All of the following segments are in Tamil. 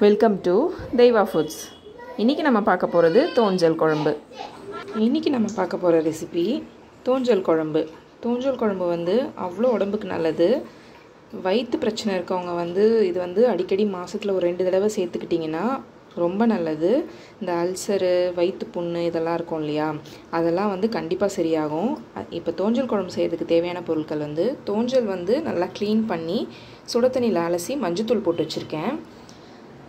Welcome to Deiva foods. இன்றைக்கி நம்ம பார்க்க போகிறது தோஞ்சல் குழம்பு. இன்றைக்கி நம்ம பார்க்க போகிற ரெசிபி தோஞ்சல் குழம்பு. தோஞ்சல் குழம்பு வந்து அவ்வளோ உடம்புக்கு நல்லது. வயிற்று பிரச்சனை இருக்கவங்க இது அடிக்கடி மாதத்தில் ஒரு 2 தடவை சேர்த்துக்கிட்டிங்கன்னா ரொம்ப நல்லது. இந்த அல்சரு, வயிற்று புண்ணு இதெல்லாம் இருக்கும் இல்லையா, அதெல்லாம் கண்டிப்பாக சரியாகும். இப்போ தோஞ்சல் குழம்பு செய்கிறதுக்கு தேவையான பொருட்கள் தோஞ்சல் நல்லா க்ளீன் பண்ணி சுட தண்ணியில் அலசி மஞ்சத்தூள் போட்டு வச்சுருக்கேன்.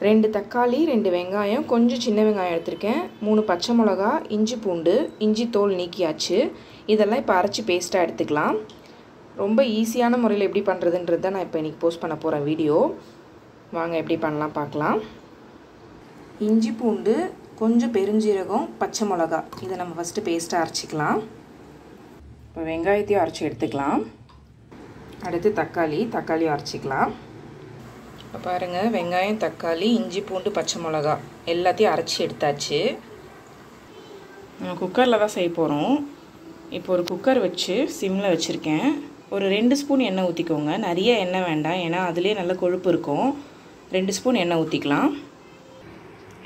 2 தக்காளி, 2 வெங்காயம், கொஞ்சம் சின்ன வெங்காயம் எடுத்திருக்கேன், 3 பச்சை மிளகா, இஞ்சி பூண்டு, இஞ்சி தோல் நீக்கியாச்சு. இதெல்லாம் இப்போ அரைச்சி பேஸ்ட்டாக எடுத்துக்கலாம். ரொம்ப ஈஸியான முறையில் எப்படி பண்ணுறதுன்றது நான் இப்போ இன்றைக்கி போஸ்ட் பண்ண போகிறேன் வீடியோ. வாங்க எப்படி பண்ணலாம் பார்க்கலாம். இஞ்சி பூண்டு, கொஞ்சம் பெருஞ்சீரகம், பச்சை மிளகா, இதை நம்ம ஃபஸ்ட்டு பேஸ்ட்டாக அரைச்சிக்கலாம். இப்போ வெங்காயத்தையும் அரைச்சி எடுத்துக்கலாம். அடுத்து தக்காளியும் அரைச்சிக்கலாம். இப்போ பாருங்கள், வெங்காயம், தக்காளி, இஞ்சி பூண்டு, பச்சை மிளகா எல்லாத்தையும் அரைச்சி எடுத்தாச்சு. நம்ம குக்கரில் தான் செய்ய போகிறோம். இப்போ ஒரு குக்கர் வச்சு சிம்மில் வச்சுருக்கேன். ஒரு 2 ஸ்பூன் எண்ணெய் ஊற்றிக்கோங்க. நிறைய எண்ணெய் வேண்டாம், ஏன்னா அதுலேயே நல்ல கொழுப்பு இருக்கும். 2 ஸ்பூன் எண்ணெய் ஊற்றிக்கலாம்.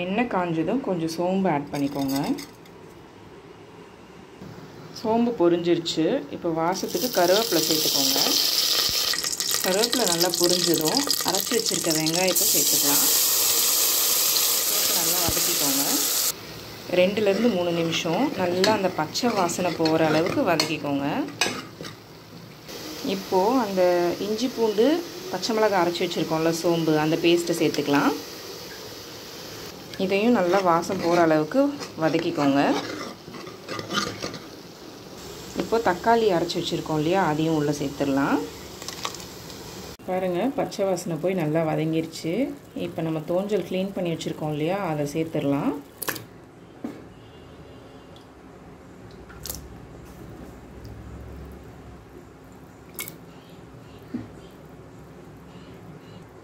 எண்ணெய் காஞ்சதும் கொஞ்சம் சோம்பு ஆட் பண்ணிக்கோங்க. சோம்பு பொரிஞ்சிருச்சு. இப்போ வாசத்துக்கு கருவேப்பிலை சேர்த்துக்கோங்க. கருவேப்பிலை நல்லா பொரிஞ்சதும் அரைச்சி வச்சுருக்க வெங்காயத்தை சேர்த்துக்கலாம். நல்லா வதக்கிக்கோங்க. 2லேருந்து 3 நிமிஷம் நல்லா அந்த பச்சை வாசனை போகிற அளவுக்கு வதக்கிக்கோங்க. இப்போது அந்த இஞ்சி பூண்டு, பச்சை மிளகாய் அரைச்சி வச்சுருக்கோம்ல, சோம்பு, அந்த பேஸ்ட்டை சேர்த்துக்கலாம். இதையும் நல்லா வாசம் போகிற அளவுக்கு வதக்கிக்கோங்க. இப்போது தக்காளி அரைச்சி வச்சுருக்கோம் இல்லையா, அதையும் உள்ளே சேர்த்துடலாம். பாருங்கள், பச்சை வாசனை போய் நல்லா வதங்கிருச்சு. இப்போ நம்ம தோஞ்சல் க்ளீன் பண்ணி வச்சுருக்கோம் இல்லையா, அதை சேர்த்துடலாம்.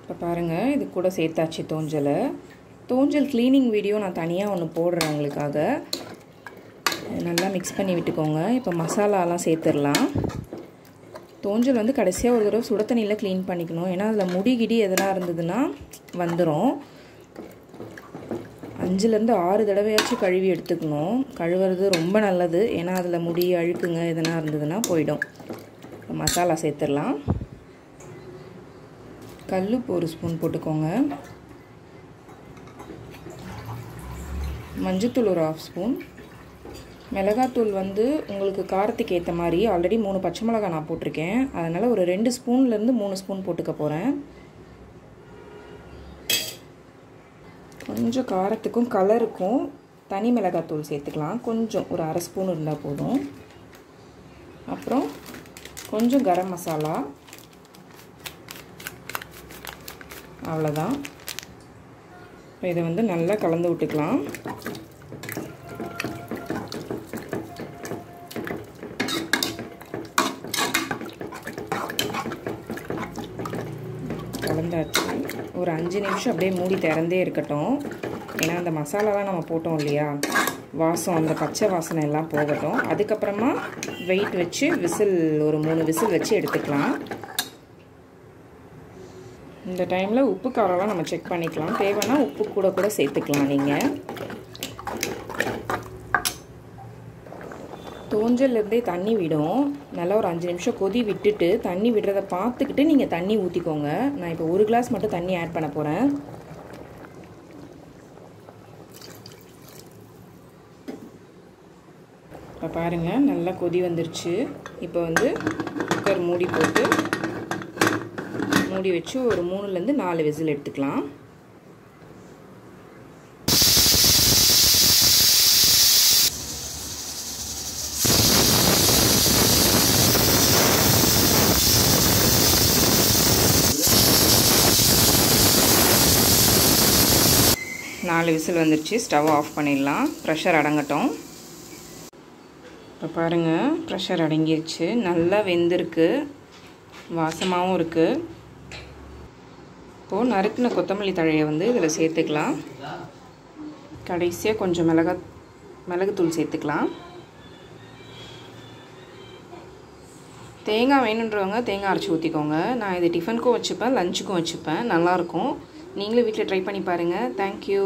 இப்போ பாருங்கள், இது கூட சேர்த்தாச்சு தோஞ்சலை. தோஞ்சல் க்ளீனிங் வீடியோ நான் தனியாக ஒன்று போடுறேன் உங்களுக்காக. நல்லா மிக்ஸ் பண்ணி விட்டுக்கோங்க. இப்போ மசாலாலாம் சேர்த்துடலாம். தோஞ்சல் கடைசியாக ஒரு தடவை சுட தண்ணியில் க்ளீன் பண்ணிக்கணும், ஏன்னா அதில் முடிகிடி எதனா இருந்ததுன்னா வந்துடும். 5லேருந்து 6 தடவையாச்சும் கழுவி எடுத்துக்கணும். கழுவுறது ரொம்ப நல்லது, ஏன்னா அதில் முடி அழுக்குங்க எதனா இருந்ததுன்னா போயிடும். மசாலா சேர்த்துடலாம். கல்லுப்பு 1 ஸ்பூன் போட்டுக்கோங்க. மஞ்சத்தூள் ஒரு 1/2 ஸ்பூன். மிளகாத்தூள் உங்களுக்கு காரத்துக்கு ஏற்ற மாதிரி. ஆல்ரெடி 3 பச்சை மிளகாய் நான் போட்டிருக்கேன், அதனால் ஒரு 2 ஸ்பூன்லேருந்து 3 ஸ்பூன் போட்டுக்க போகிறேன். கொஞ்சம் காரத்துக்கும் கலருக்கும் தனி மிளகாத்தூள் சேர்த்துக்கலாம். கொஞ்சம் ஒரு 1/2 ஸ்பூன் இருந்தால் போதும். அப்புறம் கொஞ்சம் கரம் மசாலா, அவ்வளோதான். இதை நல்லா கலந்து விட்டுக்கலாம். கலந்தாச்சு. ஒரு 5 நிமிஷம் அப்படியே மூடி திறந்தே இருக்கட்டும், ஏன்னா அந்த மசாலாலாம் நம்ம போட்டோம் இல்லையா, வாசம், அந்த பச்சை வாசனை எல்லாம் போகட்டும். அதுக்கப்புறமா வெயிட் வச்சு ஒரு 3 விசில் வச்சு எடுத்துக்கலாம். இந்த டைமில் உப்பு காரம்லாம் நம்ம செக் பண்ணிக்கலாம். தேவைன்னா உப்பு கூட சேர்த்துக்கலாம். நீங்கள் தோஞ்சல்லேருந்தே தண்ணி விடும். நல்லா ஒரு 5 நிமிஷம் கொதி விட்டுட்டு தண்ணி விடுறத பார்த்துக்கிட்டு நீங்கள் தண்ணி ஊற்றிக்கோங்க. நான் இப்போ 1 கிளாஸ் மட்டும் தண்ணி ஆட் பண்ண போகிறேன். இப்போ பாருங்கள், நல்லா கொதி வந்துருச்சு. இப்போ குக்கர் மூடி போட்டு மூடி வச்சு ஒரு 3லேருந்து 4 விசில் எடுத்துக்கலாம். நாலு விசில் வந்துருச்சு. ஸ்டவ் ஆஃப் பண்ணிடலாம். ப்ரெஷர் அடங்கட்டும். இப்போ பாருங்கள், ப்ரெஷர் அடங்கிருச்சு. நல்லா வெந்திருக்கு, வாசமாகவும் இருக்குது. இப்போது நறுக்கின கொத்தமல்லி தழையை இதில் சேர்த்துக்கலாம். கடைசியாக கொஞ்சம் மிளகுத்தூள் சேர்த்துக்கலாம். தேங்காய் வேணுன்றவங்க தேங்காய் அரைச்சி ஊற்றிக்கோங்க. நான் இது டிஃபனுக்கும் வச்சுப்பேன், லஞ்சுக்கும் வச்சுப்பேன், நல்லாயிருக்கும். நீங்களும் வீட்டில் ட்ரை பண்ணி பாருங்கள். தேங்க்யூ.